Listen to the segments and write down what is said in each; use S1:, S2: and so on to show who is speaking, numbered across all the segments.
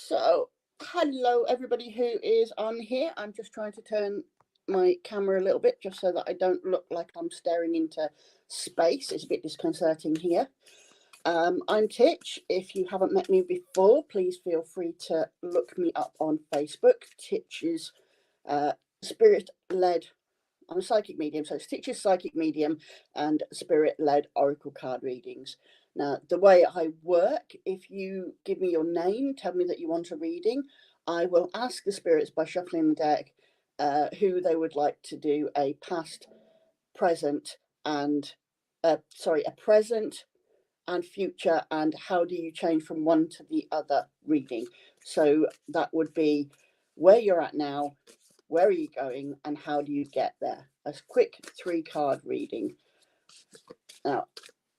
S1: So, hello everybody who is on here. I'm just trying to turn my camera a little bit just so that I don't look like I'm staring into space. It's a bit disconcerting here. I'm Titch. If you haven't met me before, please feel free to look me up on Facebook. Titch is spirit-led. I'm a psychic medium, so Titch is psychic medium and spirit-led oracle card readings. Now, the way I work, if you give me your name, tell me that you want a reading, I will ask the spirits by shuffling the deck who they would like to do a past, present, and a present and future, and how do you change from one to the other reading. So that would be where you're at now, where are you going, and how do you get there? A quick 3-card reading. Now,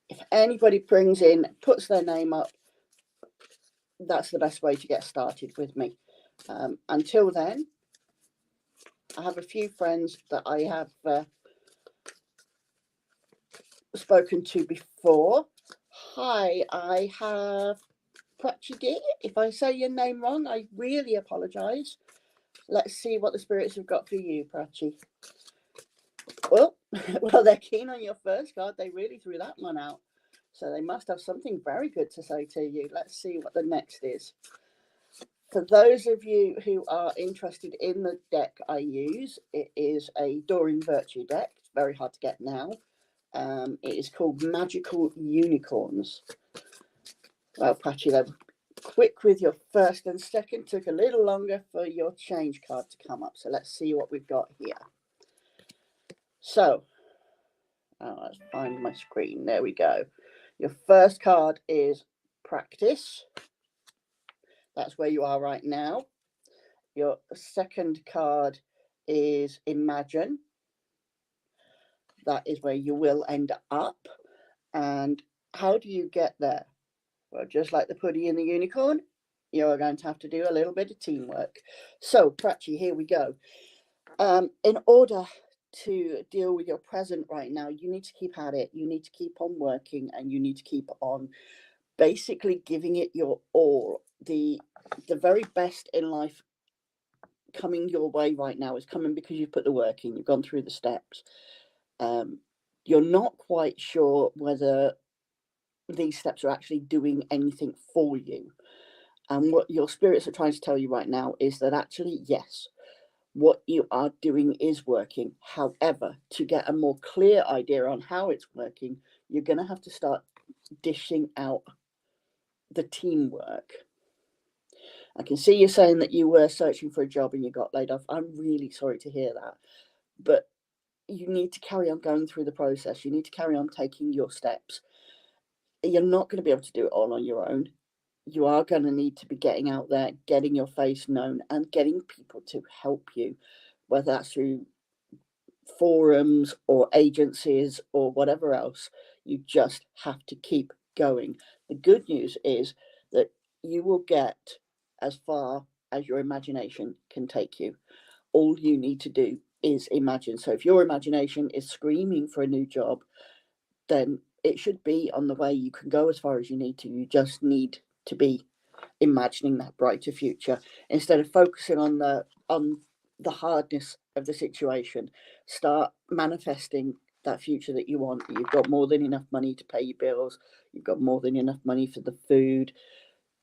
S1: if anybody puts their name up, that's the best way to get started with me. Until then, I have a few friends that I have spoken to before. Hi, I have Pratchett. If I say your name wrong, I really apologise. Let's see what the spirits have got for you, Pratchett. Well, they're keen on your first card. They really threw that one out. So they must have something very good to say to you. Let's see what the next is. For those of you who are interested in the deck I use, it is a Doreen Virtue deck. It's very hard to get now. It is called Magical Unicorns. Well, Patchy, they're quick with your first and second. Took a little longer for your change card to come up. So let's see what we've got here. So, let's find my screen. There we go. Your first card is Practice. That's where you are right now. Your second card is Imagine. That is where you will end up. And how do you get there? Well, just like the Puddy and the Unicorn, you're going to have to do a little bit of teamwork. So, Pratchett, here we go. In order to deal with your present right now, you need to keep at it. You need to keep on working, and you need to keep on basically giving it your all. The very best in life coming your way right now is coming because you've put the work in. You've gone through the steps. You're not quite sure whether these steps are actually doing anything for you. And what your spirits are trying to tell you right now is that actually, yes, what you are doing is working. However, to get a more clear idea on how it's working, you're going to have to start dishing out the teamwork. I can see you saying that you were searching for a job and you got laid off. I'm really sorry to hear that. But you need to carry on going through the process. You need to carry on taking your steps. You're not going to be able to do it all on your own. You are going to need to be getting out there, getting your face known, and getting people to help you, whether that's through forums or agencies or whatever else. You just have to keep going. The good news is that you will get as far as your imagination can take you. All you need to do is imagine. So if your imagination is screaming for a new job, then it should be on the way. You can go as far as you need to. You just need to be imagining that brighter future instead of focusing on the hardness of the situation. Start manifesting that future that you want. You've got more than enough money to pay your bills. You've got more than enough money for the food.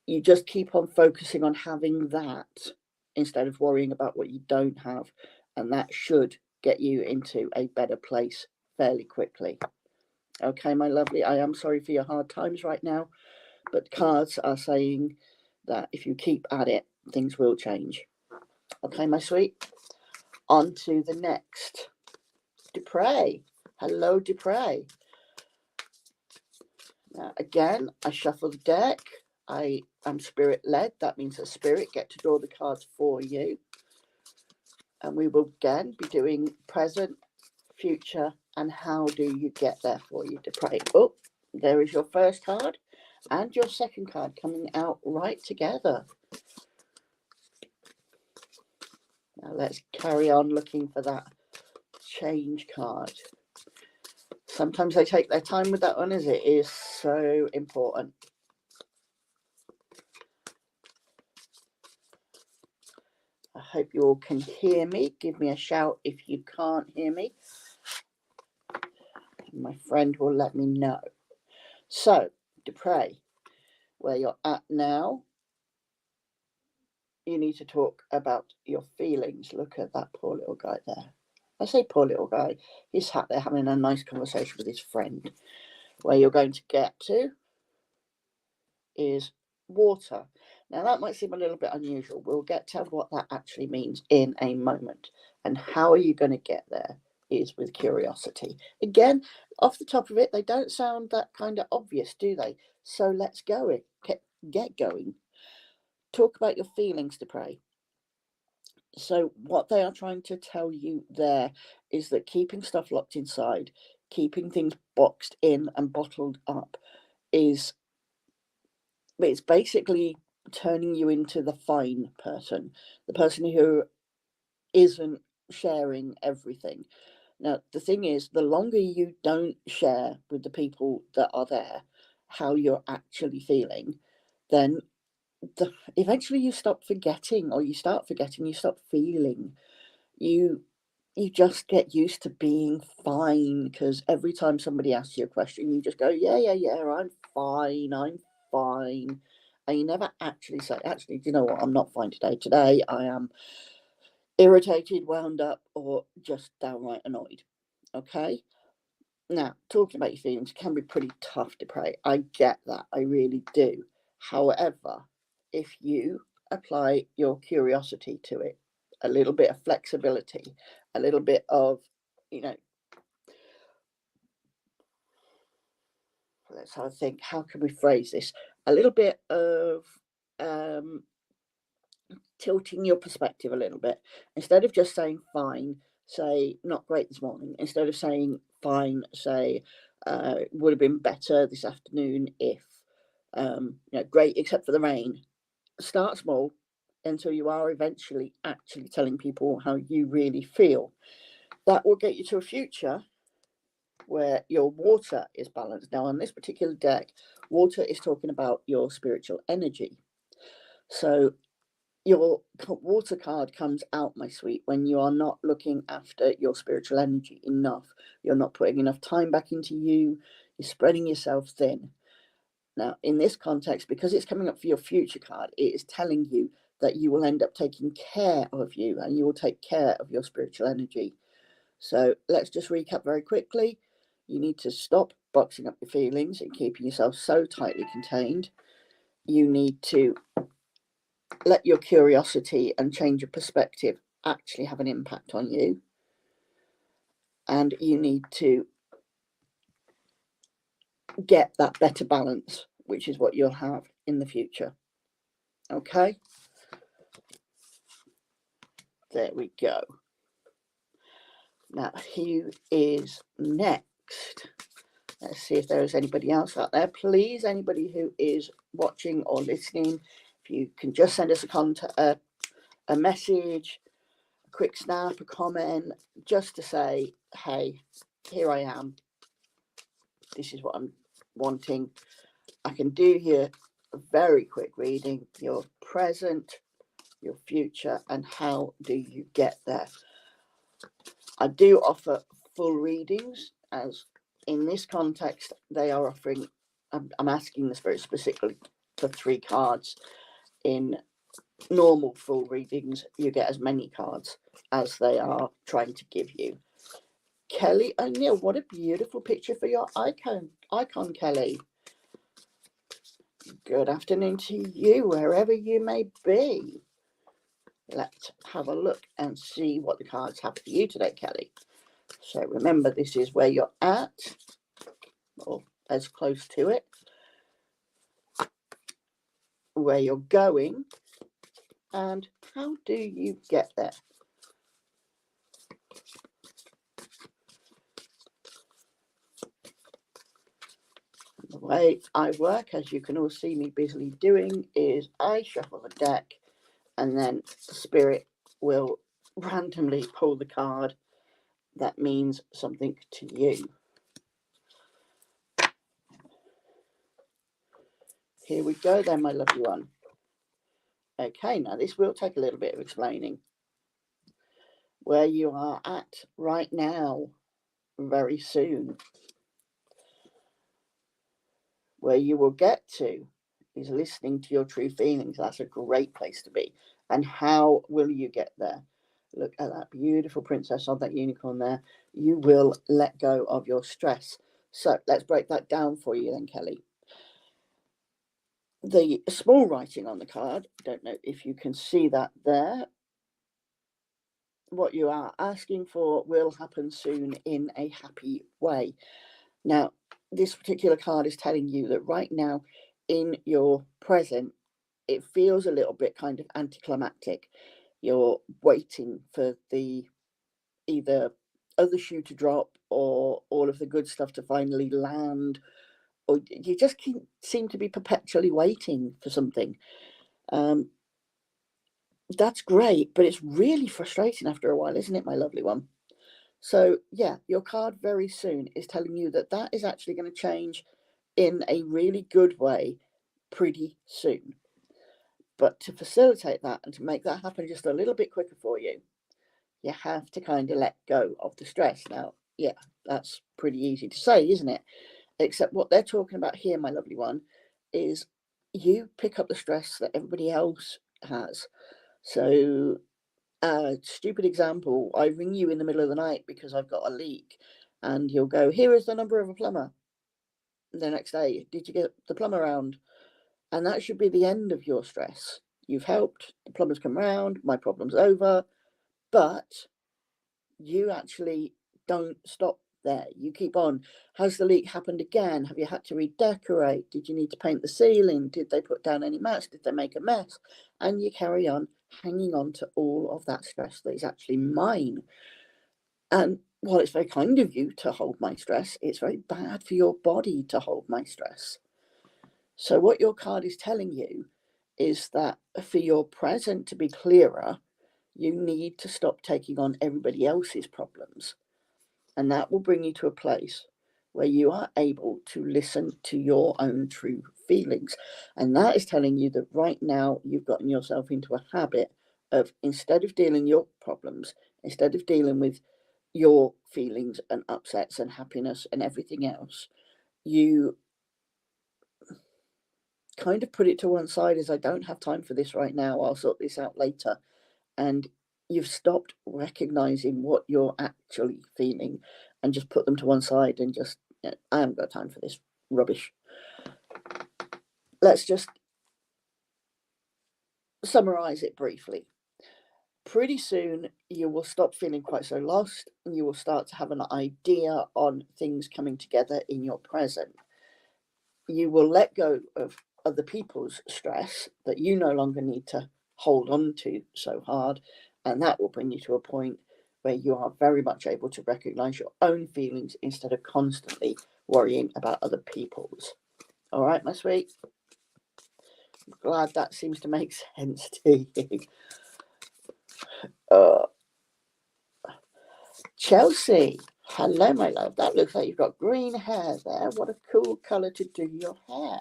S1: You just keep on focusing on having that instead of worrying about what you don't have, and that should get you into a better place fairly quickly. Okay, my lovely, I am sorry for your hard times right now, but cards are saying that if you keep at it, things will change. Okay, my sweet. On to the next. Dupre. Hello, Dupre. Now, again, I shuffle the deck. I am spirit-led. That means a spirit get to draw the cards for you. And we will again be doing present, future, and how do you get there for you, Dupre. Oh, there is your first card and your second card coming out right together. Now let's carry on looking for that change card. Sometimes they take their time with that one, as it is so important. Hope you all can hear me. Give me a shout if you can't hear me. My friend will let me know. So, Dupre, where you're at now, you need to talk about your feelings. Look at that poor little guy there. I say poor little guy. He's sat there having a nice conversation with his friend. Where you're going to get to is water. Now, that might seem a little bit unusual. We'll get to what that actually means in a moment. And how are you going to get there is with curiosity. Again, off the top of it, they don't sound that kind of obvious, do they? So let's go. Get going. Talk about your feelings, Dupre. So what they are trying to tell you there is that keeping stuff locked inside, keeping things boxed in and bottled up it's basically turning you into the fine person, the person who isn't sharing everything. Now, the thing is, the longer you don't share with the people that are there how you're actually feeling, then eventually you stop forgetting, or you start forgetting, you stop feeling. You just get used to being fine, because every time somebody asks you a question, you just go, yeah, I'm fine. And you never actually say, actually, do you know what? I'm not fine today. Today I am irritated, wound up, or just downright annoyed. Okay? Now, talking about your feelings can be pretty tough to pray. I get that. I really do. However, if you apply your curiosity to it, a little bit of flexibility, a little bit of, let's have a think, how can we phrase this? A little bit of tilting your perspective a little bit. Instead of just saying fine, say not great this morning. Instead of saying fine, say would have been better this afternoon if, great except for the rain. Start small until you are eventually actually telling people how you really feel. That will get you to a future where your water is balanced. Now, on this particular deck, water is talking about your spiritual energy. So your water card comes out, my sweet, when you are not looking after your spiritual energy enough. You're not putting enough time back into you. You're spreading yourself thin. Now, in this context, because it's coming up for your future card, it is telling you that you will end up taking care of you, and you will take care of your spiritual energy. So let's just recap very quickly. You need to stop boxing up your feelings and keeping yourself so tightly contained. You need to let your curiosity and change of perspective actually have an impact on you. And you need to get that better balance, which is what you'll have in the future. Okay? There we go. Now, who is next? Let's see if there is anybody else out there. Please, anybody who is watching or listening, if you can just send us a message, a quick snap, a comment, just to say, hey, here I am. This is what I'm wanting. I can do here a very quick reading, your present, your future, and how do you get there. I do offer full readings, as in this context, they are offering, I'm asking this very specifically for 3 cards. In normal full readings, you get as many cards as they are trying to give you. Kelly O'Neill, what a beautiful picture for your icon, Kelly. Good afternoon to you, wherever you may be. Let's have a look and see what the cards have for you today, Kelly. So remember, this is where you're at, or as close to it, where you're going, and how do you get there. The way I work, as you can all see me busily doing, is I shuffle the deck, and then Spirit will randomly pull the card that means something to you. Here we go then, my lovely one. Okay, now this will take a little bit of explaining. where you are at right now, very soon. Where you will get to is listening to your true feelings. That's a great place to be. And how will you get there? Look at that beautiful princess of that unicorn there. You will let go of your stress. So let's break that down for you then, Kelly. The small writing on the card, don't know if you can see that there. What you are asking for will happen soon in a happy way. Now, this particular card is telling you that right now in your present, it feels a little bit kind of anticlimactic. You're waiting for the either other shoe to drop or all of the good stuff to finally land, or you just seem to be perpetually waiting for something. That's great, but it's really frustrating after a while, isn't it, my lovely one? So yeah, your card very soon is telling you that that is actually going to change in a really good way pretty soon. But to facilitate that and to make that happen just a little bit quicker for you, you have to kind of let go of the stress. Now, yeah, that's pretty easy to say, isn't it? Except what they're talking about here, my lovely one, is you pick up the stress that everybody else has. So, stupid example, I ring you in the middle of the night because I've got a leak, and you'll go, here is the number of a plumber. And the next day, did you get the plumber around? And that should be the end of your stress. You've helped, the plumber's come round, my problem's over, but you actually don't stop there. You keep on. Has the leak happened again? Have you had to redecorate? Did you need to paint the ceiling? Did they put down any mats? Did they make a mess? And you carry on hanging on to all of that stress that is actually mine. And while it's very kind of you to hold my stress, it's very bad for your body to hold my stress. So what your card is telling you is that for your present to be clearer, you need to stop taking on everybody else's problems. And that will bring you to a place where you are able to listen to your own true feelings. And that is telling you that right now you've gotten yourself into a habit of, instead of dealing your problems, instead of dealing with your feelings and upsets and happiness and everything else, you kind of put it to one side as, I don't have time for this right now, I'll sort this out later. And you've stopped recognizing what you're actually feeling and just put them to one side and just, I haven't got time for this rubbish. Let's just summarize it briefly. Pretty soon you will stop feeling quite so lost, and you will start to have an idea on things coming together in your present. You will let go of other people's stress that you no longer need to hold on to so hard, and that will bring you to a point where you are very much able to recognize your own feelings instead of constantly worrying about other people's. All right, my sweet? I'm glad that seems to make sense to you. Chelsea, hello, my love. That looks like you've got green hair there. What a cool colour to do your hair.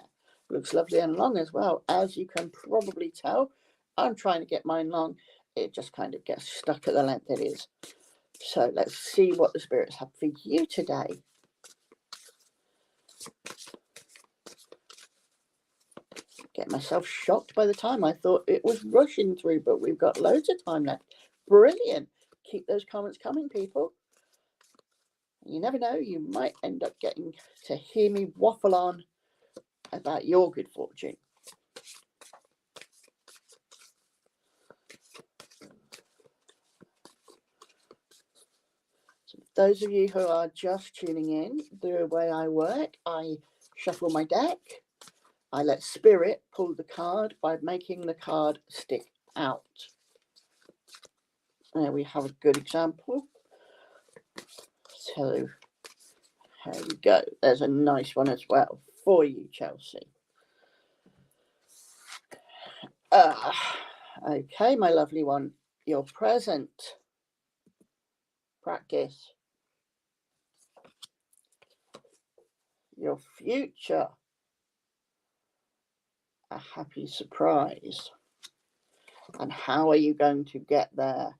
S1: Looks lovely and long as well. As you can probably tell, I'm trying to get mine long. It just kind of gets stuck at the length it is. So let's see what the spirits have for you today. Get myself shocked by the time. I thought it was rushing through, but we've got loads of time left. Brilliant. Keep those comments coming, people. You never know, you might end up getting to hear me waffle on about your good fortune. So those of you who are just tuning in, the way I work, I shuffle my deck. I let Spirit pull the card by making the card stick out. There we have a good example. So here we go. There's a nice one as well for you, Chelsea. Okay, my lovely one. Your present practice. Your future. A happy surprise. And how are you going to get there?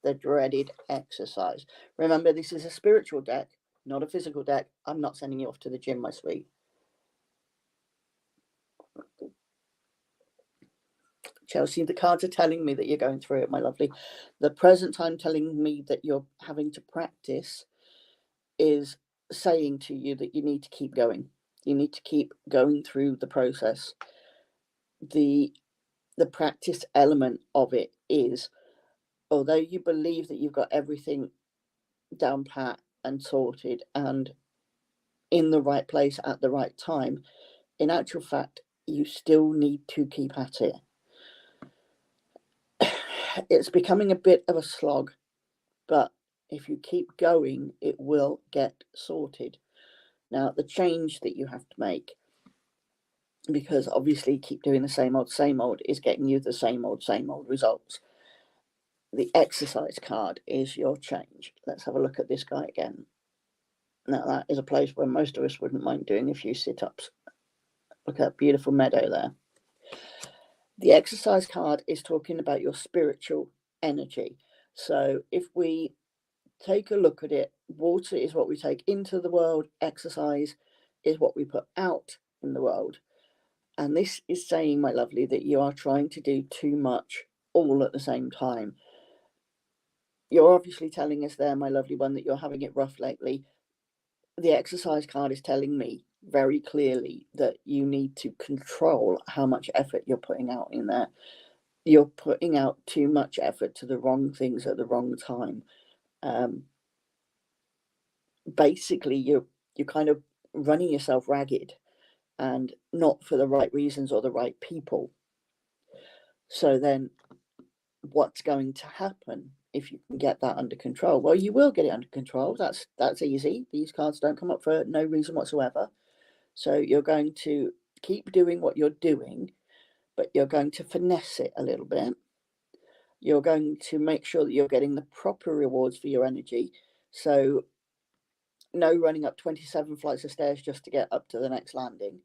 S1: the dreaded exercise. Remember, this is a spiritual deck, not a physical deck. I'm not sending you off to the gym, my sweet. Chelsea, the cards are telling me that you're going through it, my lovely. The present time telling me that you're having to practice is saying to you that you need to keep going. You need to keep going through the process. The practice element of it is, although you believe that you've got everything down pat and sorted and in the right place at the right time, in actual fact, you still need to keep at it. It's becoming a bit of a slog, but if you keep going, it will get sorted. Now, the change that you have to make, because obviously keep doing the same old, is getting you the same old results. The exercise card is your change. Let's have a look at this guy again. Now, that is a place where most of us wouldn't mind doing a few sit-ups. Look at that beautiful meadow there. The exercise card is talking about your spiritual energy. So if we take a look at it, water is what we take into the world, exercise is what we put out in the world. And this is saying, my lovely, that you are trying to do too much all at the same time. You're obviously telling us there, my lovely one, that you're having it rough lately. The exercise card is telling me very clearly that you need to control how much effort you're putting out in there. You're putting out too much effort to the wrong things at the wrong time. Basically, you're kind of running yourself ragged, and not for the right reasons or the right people. So then what's going to happen if you can get that under control? Well, you will get it under control. That's easy. These cards don't come up for no reason whatsoever. So you're going to keep doing what you're doing, but you're going to finesse it a little bit. You're going to make sure that you're getting the proper rewards for your energy. So no running up 27 flights of stairs just to get up to the next landing.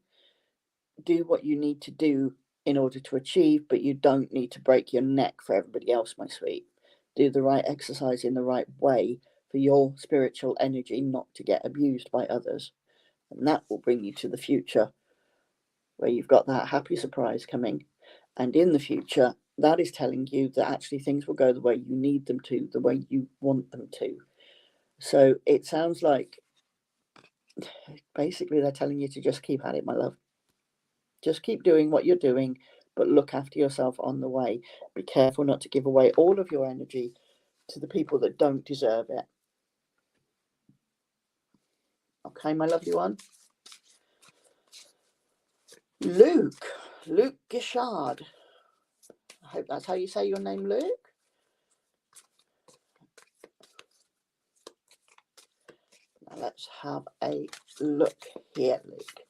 S1: Do what you need to do in order to achieve, but you don't need to break your neck for everybody else, my sweet. Do the right exercise in the right way for your spiritual energy not to get abused by others. And that will bring you to the future where you've got that happy surprise coming. And in the future, that is telling you that actually things will go the way you need them to, the way you want them to. So it sounds like basically they're telling you to just keep at it, my love. Just keep doing what you're doing, but look after yourself on the way. Be careful not to give away all of your energy to the people that don't deserve it. Okay, my lovely one. Luke Gishard. I hope that's how you say your name, Luke. Now let's have a look here, Luke.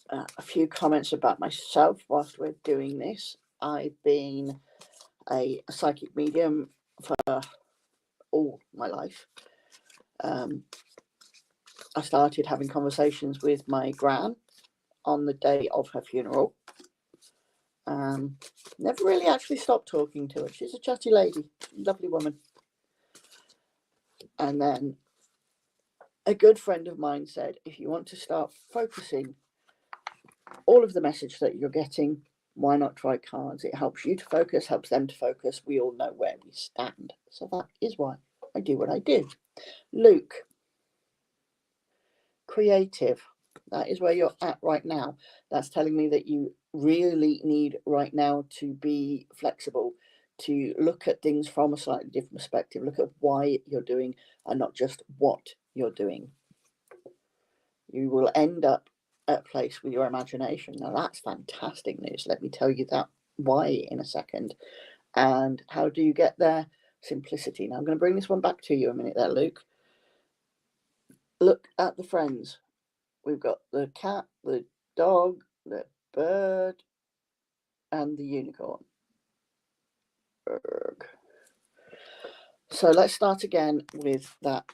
S1: A few comments about myself whilst we're doing this. I've been a psychic medium for all my life. I started having conversations with my gran on the day of her funeral. Never really actually stopped talking to her. She's a chatty lady, lovely woman. And then a good friend of mine said, if you want to start focusing all of the message that you're getting, why not try cards? It helps you to focus, helps them to focus. We all know where we stand. So that is why I do what I do. Luke, creative. That is where you're at right now. That's telling me that you really need right now to be flexible, to look at things from a slightly different perspective. Look at why you're doing and not just what you're doing. You will end up at a place with your imagination. Now that's fantastic news. Let me tell you that why in a second. And how do you get there? Simplicity. Now I'm going to bring this one back to you a minute there, Luke. Look at the friends. We've got the cat, the dog, the bird, and the unicorn. Berg. So let's start again with that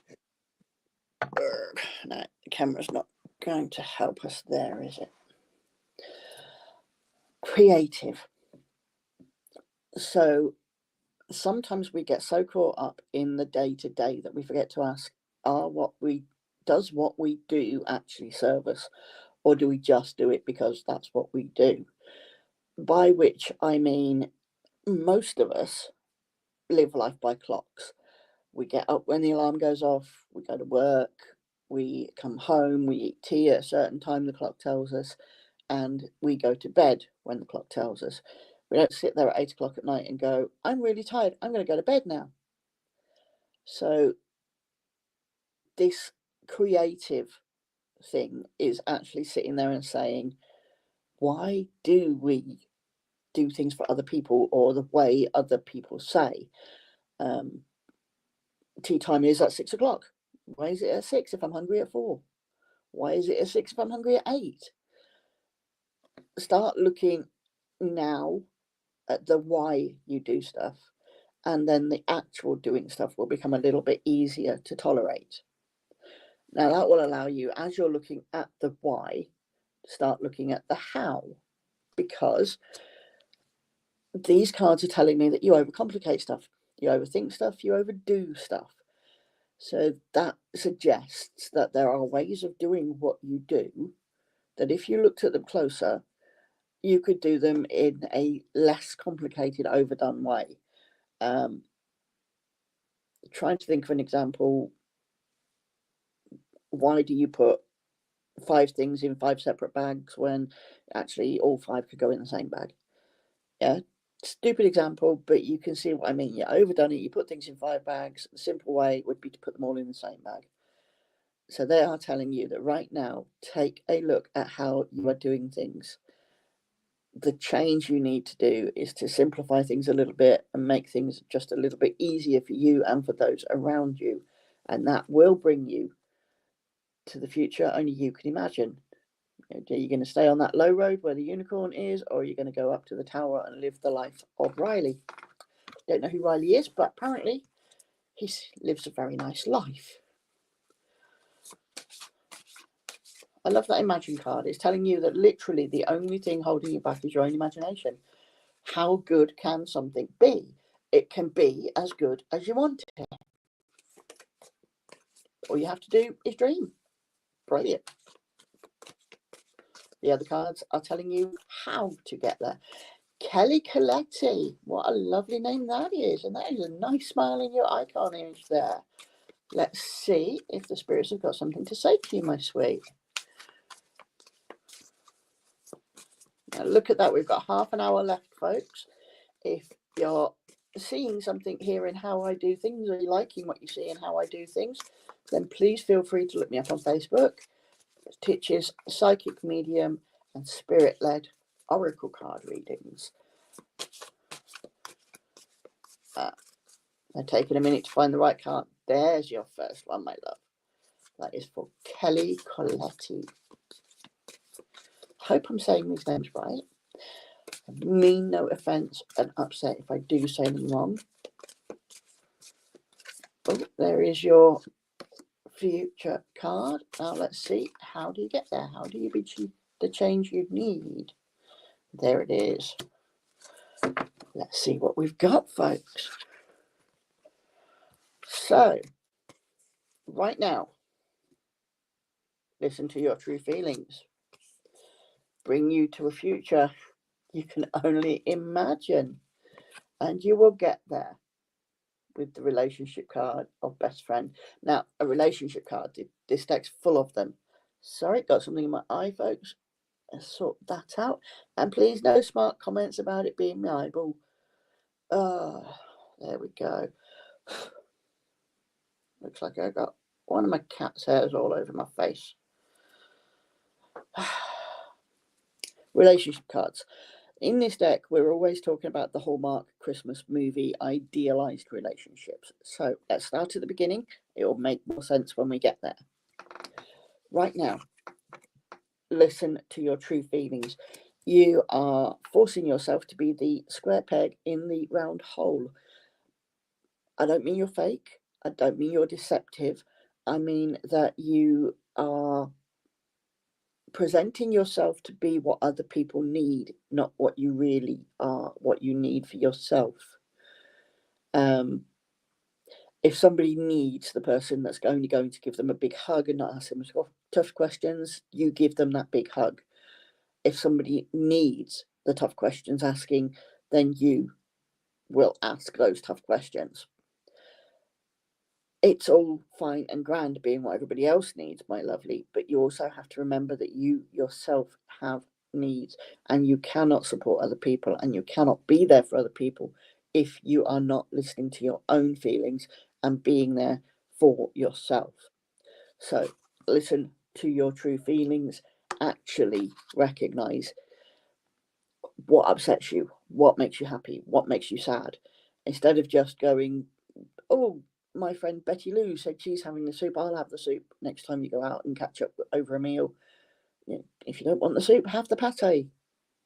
S1: bird. Now, the camera's not going to help us there, is it? Creative. So sometimes we get so caught up in the day-to-day that we forget to ask, does what we do actually serve us, or do we just do it because that's what we do? By which I mean, most of us live life by clocks. We get up when the alarm goes off, we go to work, we come home, we eat tea at a certain time the clock tells us, and we go to bed when the clock tells us. We don't sit there at 8 o'clock at night and go, I'm really tired, I'm going to go to bed now. So this creative thing is actually sitting there and saying, why do we do things for other people or the way other people say? Tea time is at 6 o'clock. Why is it at 6 if I'm hungry at 4? Why is it at 6 if I'm hungry at 8? Start looking now at the why you do stuff, and then the actual doing stuff will become a little bit easier to tolerate. Now that will allow you, as you're looking at the why, start looking at the how, because these cards are telling me that you overcomplicate stuff, you overthink stuff, you overdo stuff. So that suggests that there are ways of doing what you do that if you looked at them closer, you could do them in a less complicated, overdone way. Trying to think of an example. Why do you put 5 things in 5 separate bags when actually all 5 could go in the same bag? Yeah, stupid example, but you can see what I mean. You overdone it, you put things in 5 bags. The simple way would be to put them all in the same bag. So they are telling you that right now, take a look at how you are doing things. The change you need to do is to simplify things a little bit and make things just a little bit easier for you and for those around you. And that will bring you to the future only you can imagine. Are you going to stay on that low road where the unicorn is, or are you going to go up to the tower and live the life of Riley? Don't know who Riley is, but apparently he lives a very nice life. I love that Imagine card. It's telling you that literally the only thing holding you back is your own imagination. How good can something be? It can be as good as you want it. All you have to do is dream. Brilliant. The other cards are telling you how to get there. Kelly Coletti. What a lovely name that is. And that is a nice smile in your icon image there. Let's see if the spirits have got something to say to you, my sweet. Now look at that. We've got half an hour left, folks. If you're seeing something here in how I do things, or you're liking what you see in how I do things, then please feel free to look me up on Facebook. Titch's Psychic Medium and Spirit-led Oracle card readings. I'm taking a minute to find the right card. There's your first one, my love. That is for Kelly Coletti. Hope I'm saying these names right. I mean no offence and upset if I do say them wrong. Oh, there is your future card. Now let's see. How do you get there? How do you be the change you need? There it is. Let's see what we've got, folks. So, right now, listen to your true feelings. Bring you to a future you can only imagine. And you will get there with the relationship card of best friend. Now, a relationship card, this deck's full of them. Sorry, got something in my eye, folks. Let's sort that out. And please, no smart comments about it being my eyeball. There we go. Looks like I got one of my cat's hairs all over my face. Relationship cards. In this deck, we're always talking about the Hallmark Christmas movie idealized relationships. So let's start at the beginning. It will make more sense when we get there. Right now, listen to your true feelings. You are forcing yourself to be the square peg in the round hole. I don't mean you're fake. I don't mean you're deceptive. I mean that you are presenting yourself to be what other people need, not what you really are, what you need for yourself. If somebody needs the person that's only going to give them a big hug and not ask them tough questions, you give them that big hug. If somebody needs the tough questions asking, then you will ask those tough questions. It's all fine and grand being what everybody else needs, my lovely, but you also have to remember that you yourself have needs, and you cannot support other people and you cannot be there for other people if you are not listening to your own feelings and being there for yourself. So listen to your true feelings, actually recognize what upsets you, what makes you happy, what makes you sad, instead of just going, oh, my friend Betty Lou said she's having the soup, I'll have the soup next time you go out and catch up over a meal. If you don't want the soup, have the pate.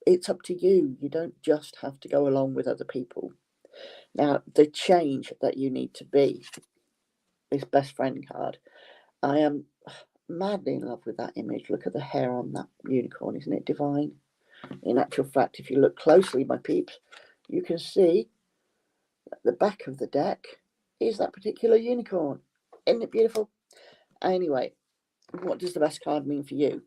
S1: It's up to you. You don't just have to go along with other people. Now, the change that you need to be, this best friend card, I am madly in love with that image. Look at the hair on that unicorn, isn't it divine? In actual fact, if you look closely, my peeps, you can see that the back of the deck is that particular unicorn. Isn't it beautiful? Anyway, what does the best card mean for you?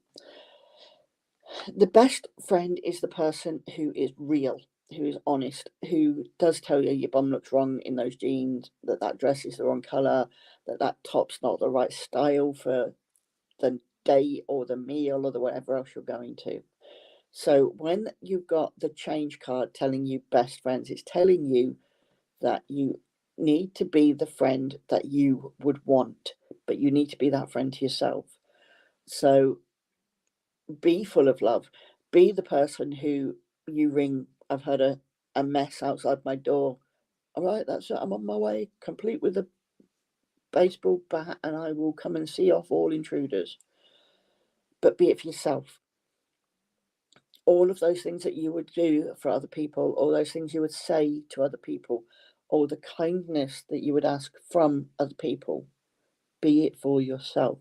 S1: The best friend is the person who is real, who is honest, who does tell you your bum looks wrong in those jeans, that dress is the wrong colour, that top's not the right style for the day or the meal or the whatever else you're going to. So when you've got the change card telling you best friends, it's telling you that you need to be the friend that you would want, but you need to be that friend to yourself. So be full of love. Be the person who you ring, I've had a mess outside my door. All right, that's it. I'm on my way, complete with a baseball bat, and I will come and see off all intruders. But be it for yourself. All of those things that you would do for other people, all those things you would say to other people, all the kindness that you would ask from other people, be it for yourself.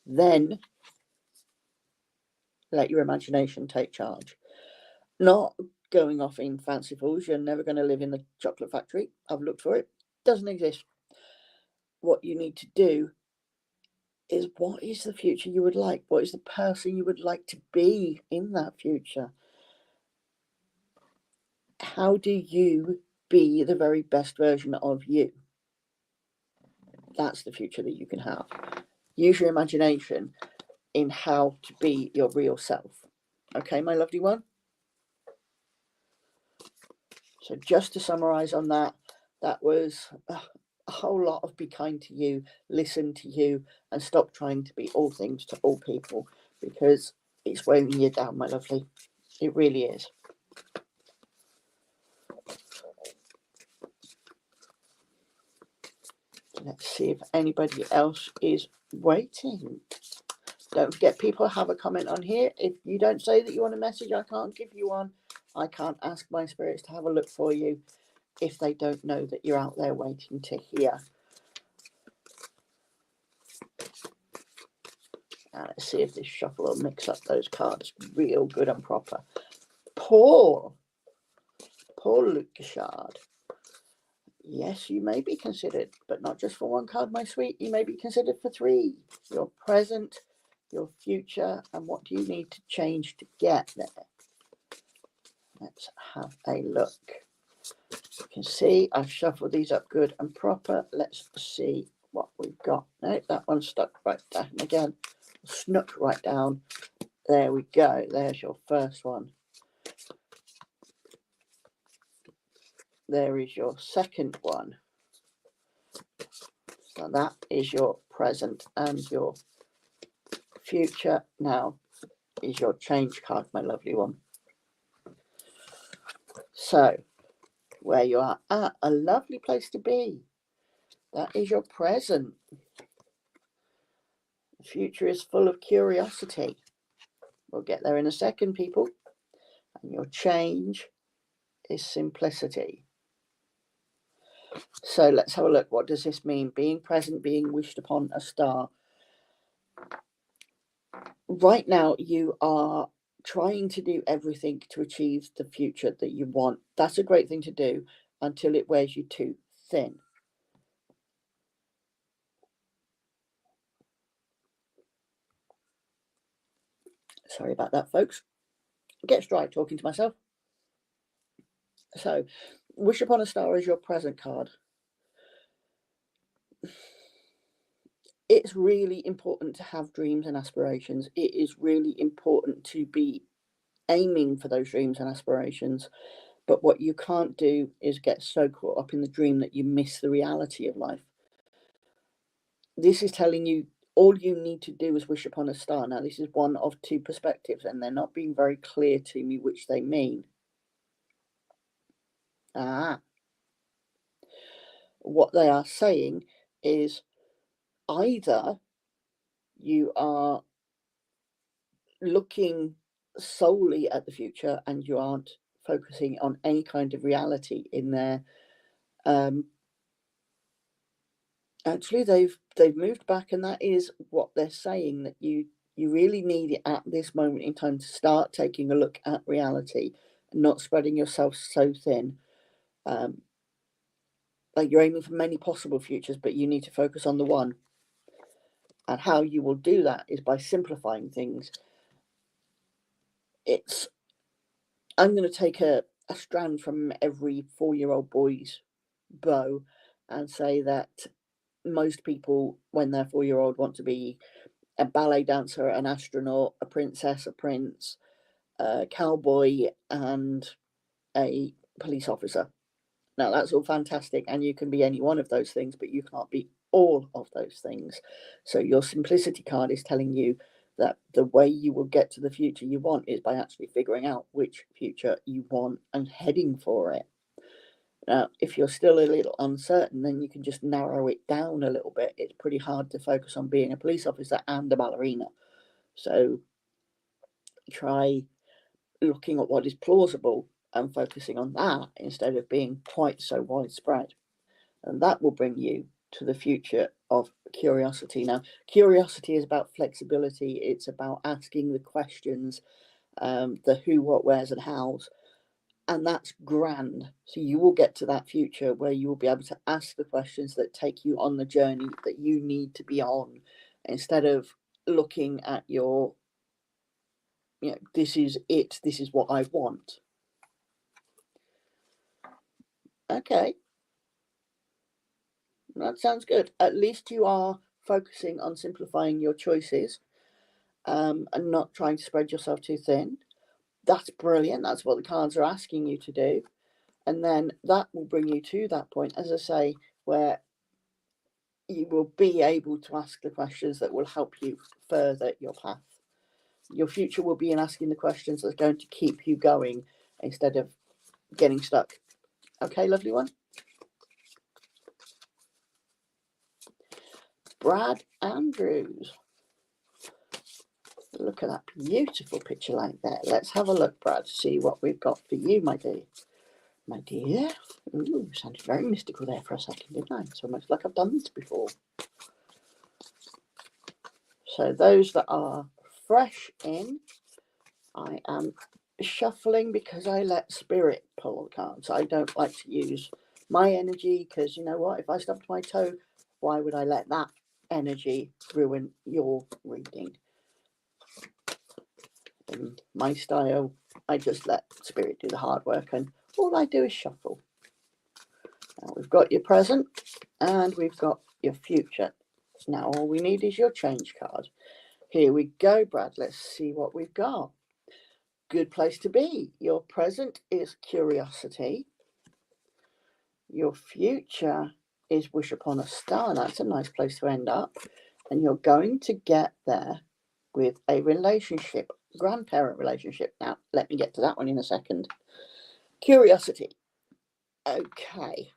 S1: Then let your imagination take charge. Not going off in fancifuls. You're never going to live in the chocolate factory. I've looked for it. Doesn't exist. What you need to do is, what is the future you would like? What is the person you would like to be in that future? How do you be the very best version of you? That's the future that you can have. Use your imagination in how to be your real self. Okay, my lovely one? So just to summarize on that, that was a whole lot of be kind to you, listen to you, and stop trying to be all things to all people, because it's weighing you down, my lovely. It really is. Let's see if anybody else is waiting. Don't forget, people have a comment on here. If you don't say that you want a message, I can't give you one. I can't ask my spirits to have a look for you if they don't know that you're out there waiting to hear. Let's see if this shuffle will mix up those cards real good and proper. Paul Lucashard. Yes, you may be considered, but not just for one card, my sweet. You may be considered for three. Your present, your future, and what do you need to change to get there? Let's have a look. You can see I've shuffled these up good and proper. Let's see what we've got. No, that one stuck right down again. Snuck right down. There we go. There's your first one. There is your second one. So that is your present and your future. Now is your change card, my lovely one. So where you are at, a lovely place to be. That is your present. The future is full of curiosity. We'll get there in a second, people. And your change is simplicity. So let's have a look. What does this mean? Being present, being wished upon a star. right now you are trying to do everything to achieve the future that you want. That's a great thing to do until it wears you too thin. Sorry about that, folks. Get straight talking to myself. So, Wish Upon a Star is your present card. It's really important to have dreams and aspirations. It is really important to be aiming for those dreams and aspirations. But what you can't do is get so caught up in the dream that you miss the reality of life. This is telling you all you need to do is wish upon a star. Now, this is one of two perspectives, and they're not being very clear to me which they mean. What they are saying is either you are looking solely at the future and you aren't focusing on any kind of reality in there. Actually, they've moved back, and that is what they're saying, that you really need it at this moment in time to start taking a look at reality, not spreading yourself so thin. Like you're aiming for many possible futures, but you need to focus on the one. And how you will do that is by simplifying things. I'm going to take a strand from every 4-year-old boy's bow and say that most people, when they're 4-year-old, want to be a ballet dancer, an astronaut, a princess, a prince, a cowboy, and a police officer. Now, that's all fantastic, and you can be any one of those things, but you can't be all of those things. So your simplicity card is telling you that the way you will get to the future you want is by actually figuring out which future you want and heading for it. Now, if you're still a little uncertain, then you can just narrow it down a little bit. It's pretty hard to focus on being a police officer and a ballerina. So try looking at what is plausible and focusing on that instead of being quite so widespread. And that will bring you to the future of curiosity. Now, curiosity is about flexibility. It's about asking the questions, the who, what, where's, and how's. And that's grand. So you will get to that future where you will be able to ask the questions that take you on the journey that you need to be on, instead of looking at your, this is it, this is what I want. Okay. That sounds good. At least you are focusing on simplifying your choices, and not trying to spread yourself too thin. That's brilliant. That's what the cards are asking you to do. And then that will bring you to that point, as I say, where you will be able to ask the questions that will help you further your path. Your future will be in asking the questions that's going to keep you going instead of getting stuck. Okay, lovely one. Brad Andrews. Look at that beautiful picture like that. Let's have a look, Brad, see what we've got for you, my dear. My dear. Ooh, sounded very mystical there for a second, didn't I? It's almost like I've done this before. So those that are fresh in, I am shuffling because I let Spirit pull the cards. I don't like to use my energy because, you know what, if I stubbed my toe, why would I let that energy ruin your reading? In my style, I just let Spirit do the hard work, and all I do is shuffle. Now we've got your present and we've got your future. Now all we need is your change card. Here we go, Brad. Let's see what we've got. Good place to be. Your present is curiosity. Your future is wish upon a star. That's a nice place to end up. And you're going to get there with a relationship, grandparent relationship. Now, let me get to that one in a second. Curiosity. Okay.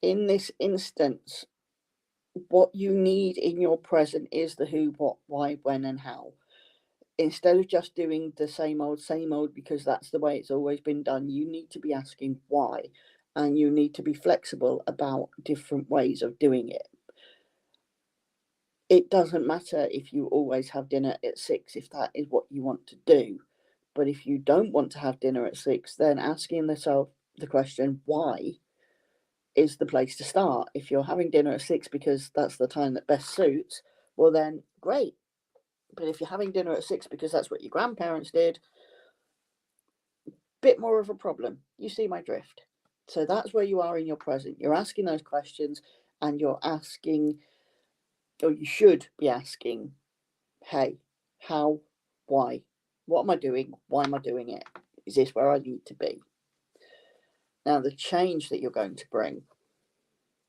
S1: In this instance, what you need in your present is the who, what, why, when, and how. Instead of just doing the same old, because that's the way it's always been done, you need to be asking why, and you need to be flexible about different ways of doing it. It doesn't matter if you always have dinner at 6, if that is what you want to do. But if you don't want to have dinner at 6, then asking yourself the question, why, is the place to start. If you're having dinner at 6 because that's the time that best suits, well then, great. But if you're having dinner at 6 because that's what your grandparents did, bit more of a problem. You see my drift. So that's where you are in your present. You're asking those questions, and you're asking, or you should be asking, hey, how, why, what am I doing? Why am I doing it? Is this where I need to be? Now, the change that you're going to bring,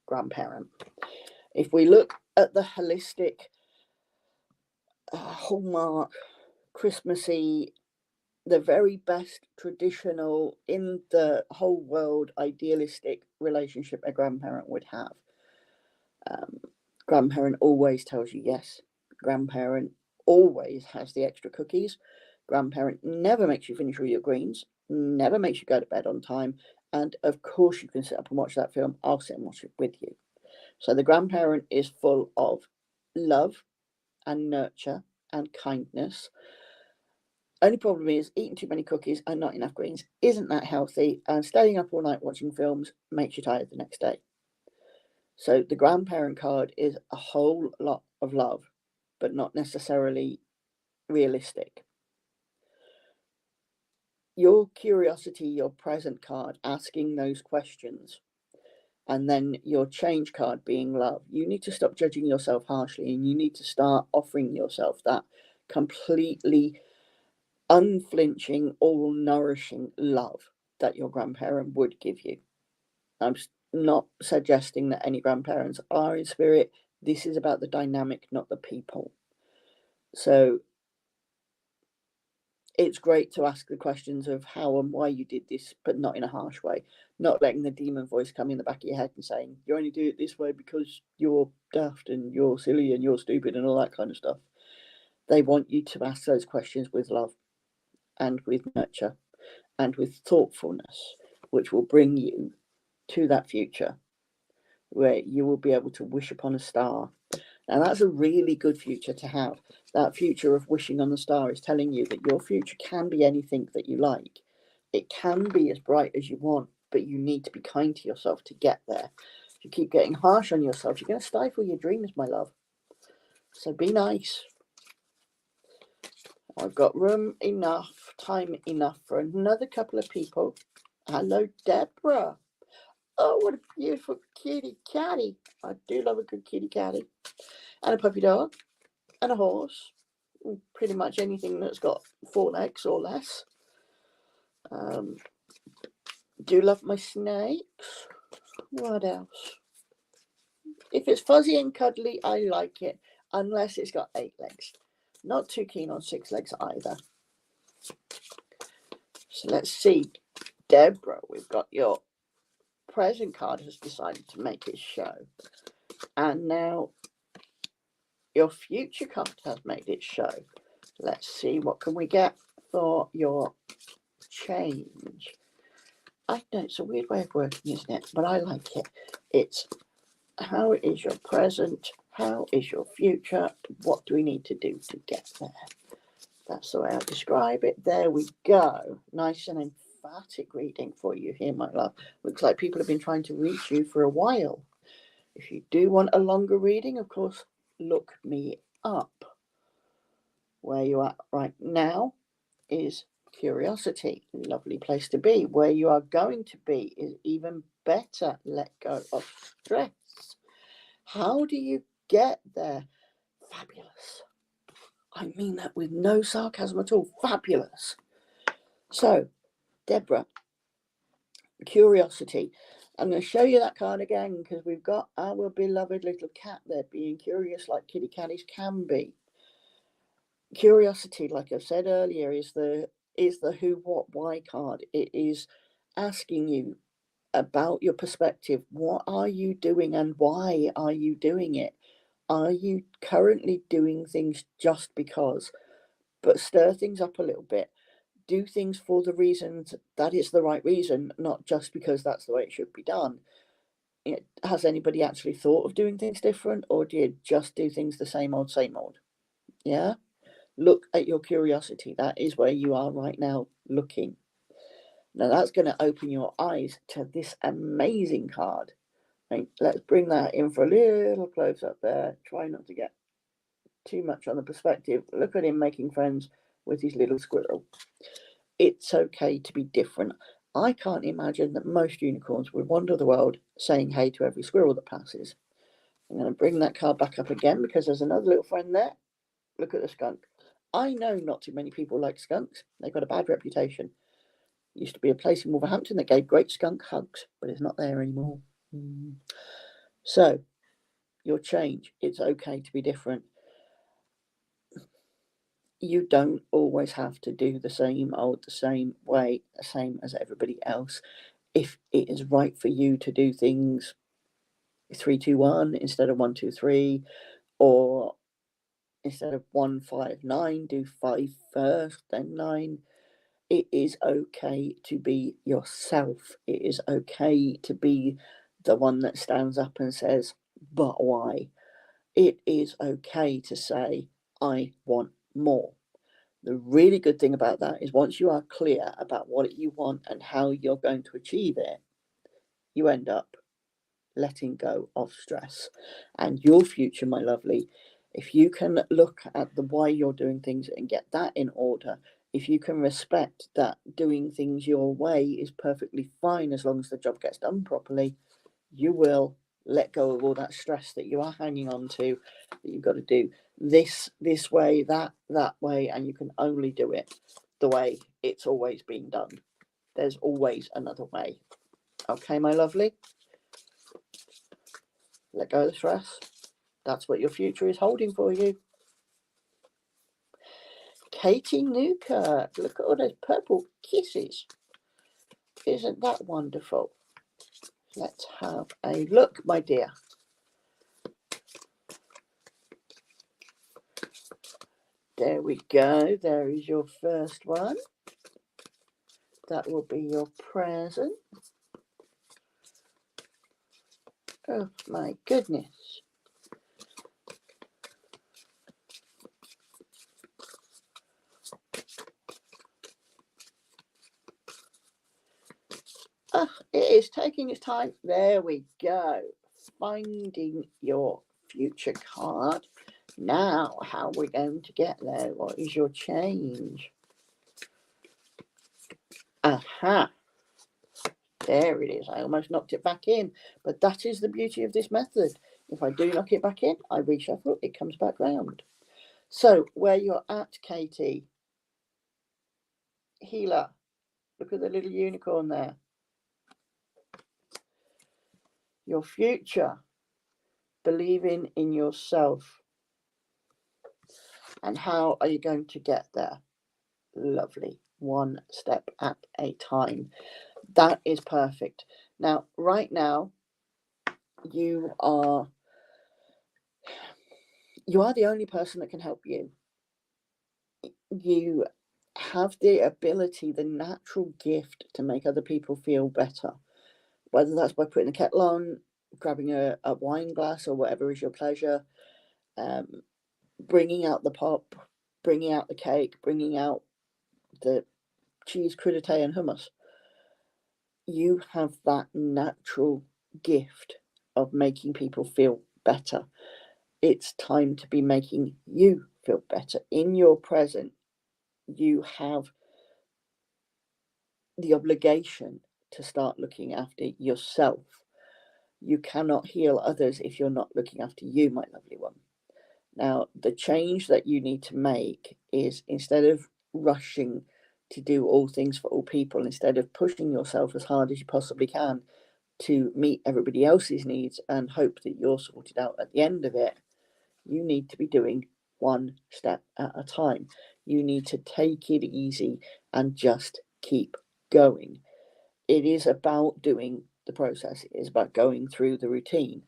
S1: grandparent, if we look at the holistic, hallmark, Christmassy, the very best traditional in the whole world idealistic relationship a grandparent would have. Grandparent always tells you yes. Grandparent always has the extra cookies. Grandparent never makes you finish all your greens, never makes you go to bed on time, and of course you can sit up and watch that film. I'll sit and watch it with you. So the grandparent is full of love and nurture and kindness. Only problem is eating too many cookies and not enough greens isn't that healthy, and staying up all night watching films makes you tired the next day. So the grandparent card is a whole lot of love, but not necessarily realistic. Your curiosity, your present card, asking those questions, and then your change card being love. You need to stop judging yourself harshly, and you need to start offering yourself that completely unflinching, all-nourishing love that your grandparent would give you. I'm not suggesting that any grandparents are in spirit. This is about the dynamic, not the people. So it's great to ask the questions of how and why you did this, but not in a harsh way. Not letting the demon voice come in the back of your head and saying, you only do it this way because you're daft and you're silly and you're stupid and all that kind of stuff. They want you to ask those questions with love and with nurture and with thoughtfulness, which will bring you to that future where you will be able to wish upon a star. And that's a really good future to have. That future of wishing on the star is telling you that your future can be anything that you like. It can be as bright as you want, but you need to be kind to yourself to get there. If you keep getting harsh on yourself, you're going to stifle your dreams, my love. So be nice. I've got room enough, time enough for another couple of people. Hello, Deborah. Oh, what a beautiful kitty catty. I do love a good kitty catty. And a puppy dog. And a horse. Pretty much anything that's got 4 legs or less. Do love my snakes. What else? If it's fuzzy and cuddly, I like it. Unless it's got 8 legs. Not too keen on 6 legs either. So let's see. Deborah, we've got your present card has decided to make its show. And now your future card has made its show. Let's see, what can we get for your change? I know it's a weird way of working, isn't it? But I like it. It's how is your present? How is your future? What do we need to do to get there? That's the way I describe it. There we go. Nice and emphatic reading for you here, my love. Looks like people have been trying to reach you for a while. If you do want a longer reading, of course, look me up. Where you are right now is curiosity. Lovely place to be. Where you are going to be is even better. Let go of stress. How do you get there? Fabulous. I mean that with no sarcasm at all. Fabulous. So, Deborah, curiosity. I'm going to show you that card again because we've got our beloved little cat there being curious like kitty catties can be. Curiosity, like I've said earlier, is the who, what, why card. It is asking you about your perspective. What are you doing and why are you doing it? Are you currently doing things just because? But stir things up a little bit. Do things for the reasons that it's the right reason, not just because that's the way it should be done. has anybody actually thought of doing things different, or do you just do things the same old, same old? Yeah. Look at your curiosity. That is where you are right now looking. Now that's going to open your eyes to this amazing card. Right, let's bring that in for a little close up there. Try not to get too much on the perspective. Look at him making friends with his little squirrel. It's okay to be different. I can't imagine that most unicorns would wander the world saying hey to every squirrel that passes. I'm going to bring that card back up again because there's another little friend there. Look at the skunk. I know not too many people like skunks. They've got a bad reputation. Used to be a place in Wolverhampton that gave great skunk hugs, but it's not there anymore. So, your change. It's okay to be different. You don't always have to do the same old, the same way, the same as everybody else. If it is right for you to do things 3, 2, 1 instead of 1, 2, 3, or instead of 1, 5, 9, do 5 first, then 9. It is okay to be yourself. It is okay to be the one that stands up and says, but why? It is okay to say, I want more. The really good thing about that is once you are clear about what you want and how you're going to achieve it, you end up letting go of stress. And your future, my lovely, if you can look at the why you're doing things and get that in order, if you can respect that doing things your way is perfectly fine as long as the job gets done properly, you will let go of all that stress that you are hanging on to, that you've got to do this way, that way, and you can only do it the way it's always been done. There's always another way. Okay, my lovely? Let go of the stress. That's what your future is holding for you. Katie Newkirk. Look at all those purple kisses. Isn't that wonderful? Let's have a look, my dear. There we go. There is your first one. That will be your present. Oh, my goodness. Oh, it is taking its time. There we go. Finding your future card. Now, how are we going to get there? What is your change? Aha. There it is. I almost knocked it back in. But that is the beauty of this method. If I do knock it back in, I reshuffle, it comes back round. So, where you're at, Katie. Healer. Look at the little unicorn there. Your future. Believing in yourself. And how are you going to get there? Lovely. One step at a time. That is perfect. Now, right now, you are the only person that can help you. You have the ability, the natural gift to make other people feel better. Whether that's by putting the kettle on, grabbing a wine glass or whatever is your pleasure, bringing out the pop, bringing out the cake, bringing out the cheese crudité and hummus. You have that natural gift of making people feel better. It's time to be making you feel better. In your present, you have the obligation to start looking after yourself. You cannot heal others if you're not looking after you, my lovely one. Now, the change that you need to make is, instead of rushing to do all things for all people, instead of pushing yourself as hard as you possibly can to meet everybody else's needs and hope that you're sorted out at the end of it, you need to be doing one step at a time. You need to take it easy and just keep going. It is about doing the process. It is about going through the routine.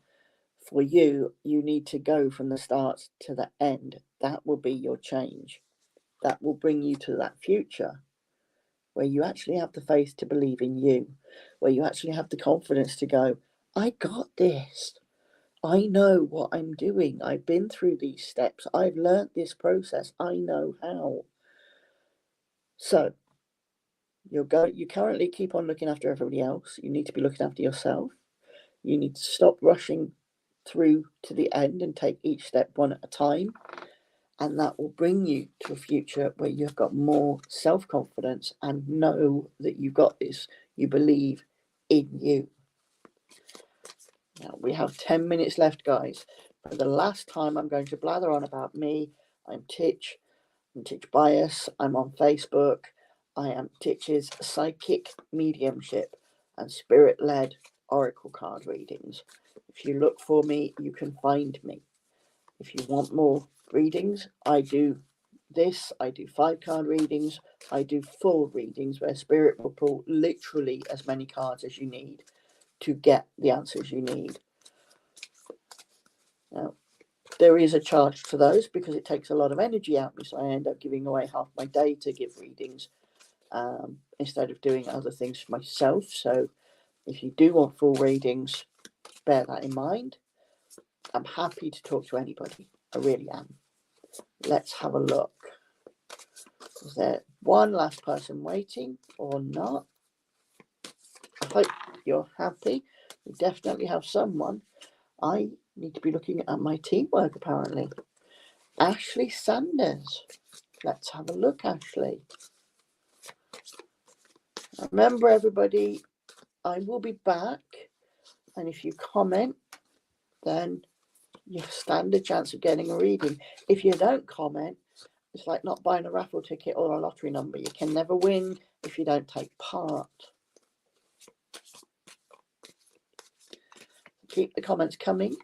S1: For you, you need to go from the start to the end. That will be your change. That will bring you to that future where you actually have the faith to believe in you, where you actually have the confidence to go, I got this. I know what I'm doing. I've been through these steps. I've learned this process. I know how. So you currently keep on looking after everybody else. You need to be looking after yourself. You need to stop rushing through to the end and take each step one at a time. And that will bring you to a future where you've got more self-confidence and know that you've got this. You believe in you. Now, we have 10 minutes left, guys. For the last time, I'm going to blather on about me. I'm Titch. I'm Titch Bias. I'm on Facebook. I am Titch's psychic mediumship and spirit-led oracle card readings. If you look for me, you can find me. If you want more readings, I do this. I do 5-card readings. I do full readings where spirit will pull literally as many cards as you need to get the answers you need. Now, there is a charge to those because it takes a lot of energy out of me, so I end up giving away half my day to give readings instead of doing other things for myself. So if you do want full readings, bear that in mind. I'm happy to talk to anybody. I really am. Let's have a look. Is there one last person waiting or not? I hope you're happy. We definitely have someone. I need to be looking at my teamwork, apparently. Ashley Sanders. Let's have a look, Ashley. Remember, everybody, I will be back. And if you comment, then you stand a chance of getting a reading. If you don't comment, it's like not buying a raffle ticket or a lottery number. You can never win if you don't take part. Keep the comments coming.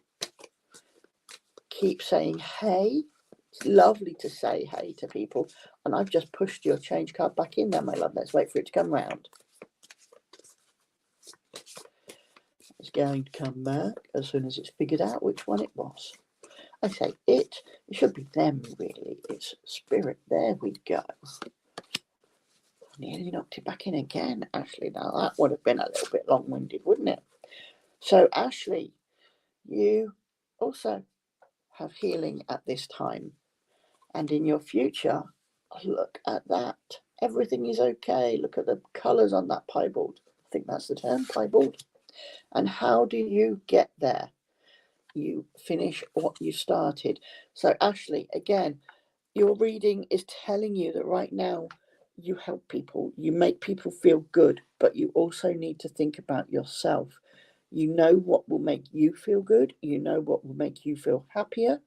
S1: Keep saying hey. It's lovely to say hey to people. And I've just pushed your change card back in there, my love. Let's wait for it to come round. It's going to come back as soon as it's figured out which one it was. I say it should be them, really. It's spirit. There we go. Nearly knocked it back in again, Ashley. Now, that would have been a little bit long-winded, wouldn't it? So, Ashley, you also have healing at this time. And in your future, look at that. Everything is okay. Look at the colours on that piebald. I think that's the term, piebald. And how do you get there? You finish what you started. So, Ashley, again, your reading is telling you that right now you help people, you make people feel good, but you also need to think about yourself. You know what will make you feel good. You know what will make you feel happier.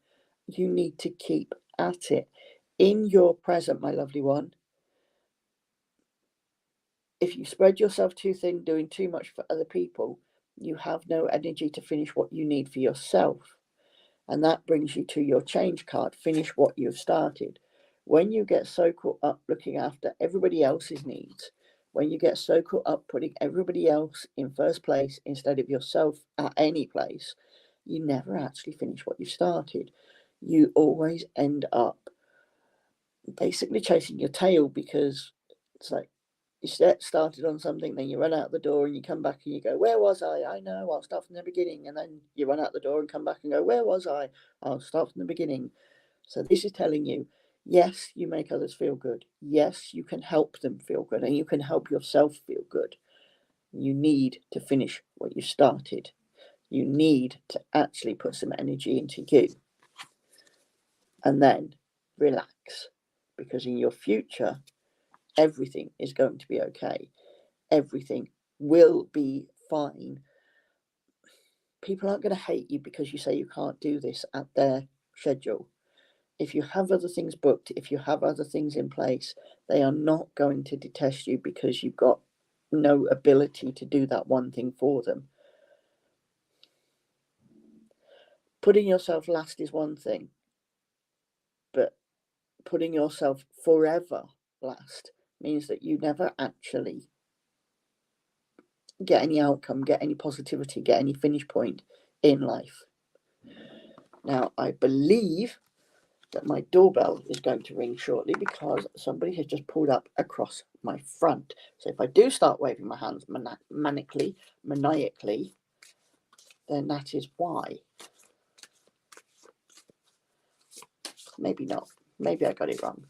S1: You need to keep at it. In your present, my lovely one, if you spread yourself too thin, doing too much for other people, you have no energy to finish what you need for yourself. And that brings you to your change card. Finish what you've started. When you get so caught up looking after everybody else's needs, when you get so caught up putting everybody else in first place instead of yourself at any place, you never actually finish what you started. You always end up basically chasing your tail, because it's like you started on something, then you run out the door and you come back and you go, where was I? I know, I'll start from the beginning. And then you run out the door and come back and go, where was I? I'll start from the beginning. So this is telling you, yes, you make others feel good. Yes, you can help them feel good, and you can help yourself feel good. You need to finish what you started. You need to actually put some energy into you and then relax, because in your future, everything is going to be okay. Everything will be fine. People aren't going to hate you because you say you can't do this at their schedule. If you have other things booked, if you have other things in place, they are not going to detest you because you've got no ability to do that one thing for them. Putting yourself last is one thing, but putting yourself forever last means that you never actually get any outcome, get any positivity, get any finish point in life. Now, I believe that my doorbell is going to ring shortly because somebody has just pulled up across my front. So if I do start waving my hands maniacally, then that is why. Maybe not. Maybe I got it wrong.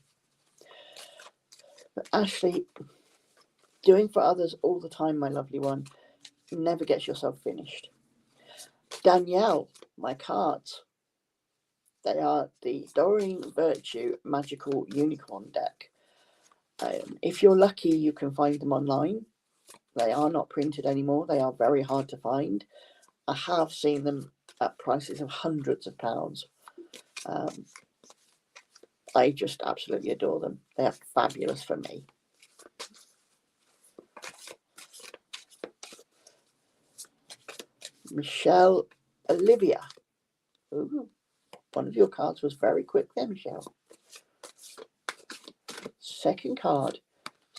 S1: But Ashley, doing for others all the time, my lovely one, never gets yourself finished. Danielle, my cards. They are the Doreen Virtue Magical Unicorn deck. If you're lucky, you can find them online. They are not printed anymore. They are very hard to find. I have seen them at prices of hundreds of pounds. I just absolutely adore them. They are fabulous for me. Michelle Olivia. Ooh, one of your cards was very quick there, Michelle. Second card,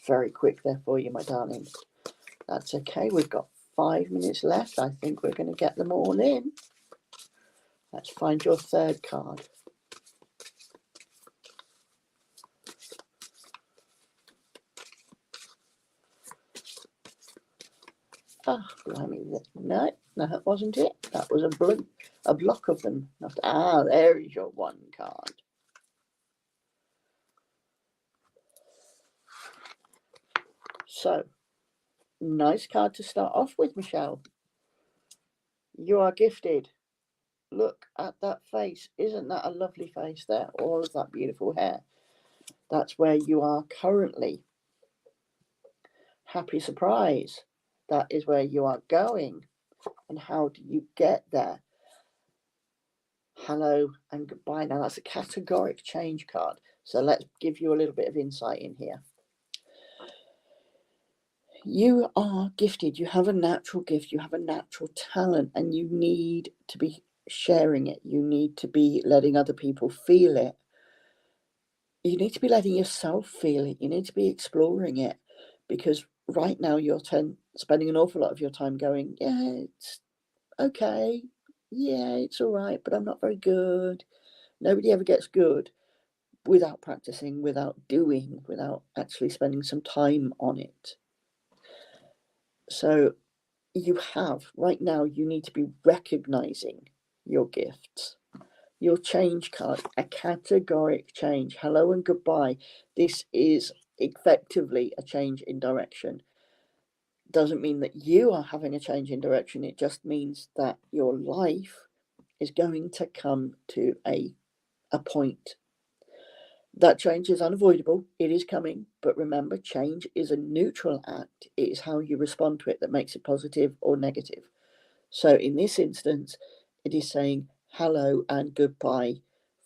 S1: very quick there for you, my darling. That's okay. We've got 5 minutes left. I think we're going to get them all in. Let's find your third card. Ah, blimey. No, that wasn't it. That was a block of them. Ah, there is your one card. So, nice card to start off with, Michelle. You are gifted. Look at that face. Isn't that a lovely face there? All of that beautiful hair. That's where you are currently. Happy surprise. That is where you are going. And how do you get there? Hello and goodbye. Now that's a categoric change card. So let's give you a little bit of insight in here. You are gifted. You have a natural gift. You have a natural talent, and you need to be sharing it. You need to be letting other people feel it. You need to be letting yourself feel it. You need to be exploring it, because right now you're spending an awful lot of your time going, yeah, it's okay. Yeah, it's all right, but I'm not very good. Nobody ever gets good without practicing, without doing, without actually spending some time on it. So you have, right now, you need to be recognizing your gifts. Your change card, a categoric change. Hello and goodbye. This is effectively a change in direction. Doesn't mean that you are having a change in direction. It just means that your life is going to come to a point. That change is unavoidable. It is coming. But remember, change is a neutral act. It is how you respond to it that makes it positive or negative. So in this instance, it is saying hello and goodbye,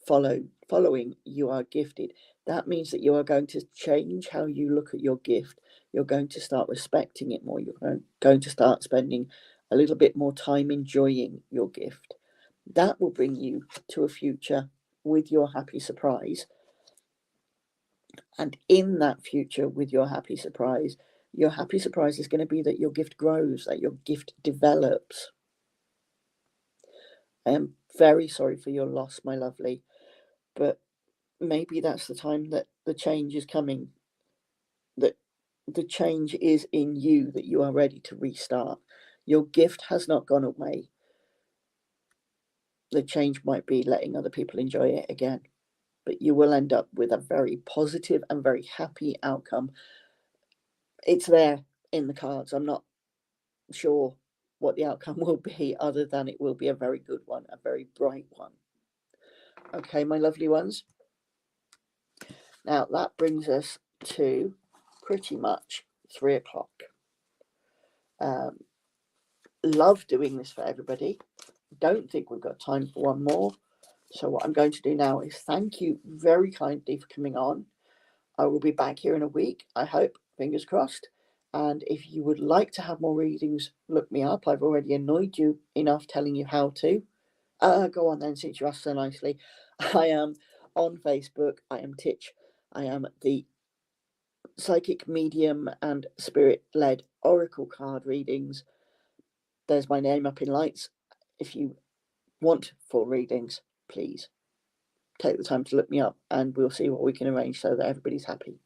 S1: following you are gifted. That means that you are going to change how you look at your gift. You're going to start respecting it more. You're going to start spending a little bit more time enjoying your gift. That will bring you to a future with your happy surprise. And in that future with your happy surprise is going to be that your gift grows, that your gift develops. I am very sorry for your loss, my lovely, but maybe that's the time that the change is coming, that the change is in you, that you are ready to restart. Your gift has not gone away. The change might be letting other people enjoy it again, but you will end up with a very positive and very happy outcome. It's there in the cards. I'm not sure what the outcome will be, other than it will be a very good one, a very bright one. Okay, my lovely ones. Now that brings us to pretty much 3 o'clock. Love doing this for everybody. Don't think we've got time for one more. So what I'm going to do now is thank you very kindly for coming on. I will be back here in a week, I hope, fingers crossed. And if you would like to have more readings, look me up. I've already annoyed you enough telling you how to. Go on then, since you asked so nicely. I am on Facebook. I am Titch. I am the psychic medium and spirit-led oracle card readings. There's my name up in lights. If you want full readings, please take the time to look me up, and we'll see what we can arrange so that everybody's happy.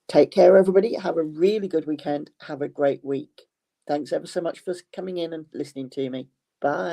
S1: Take care, everybody. Have a really good weekend. Have a great week. Thanks ever so much for coming in and listening to me. Bye.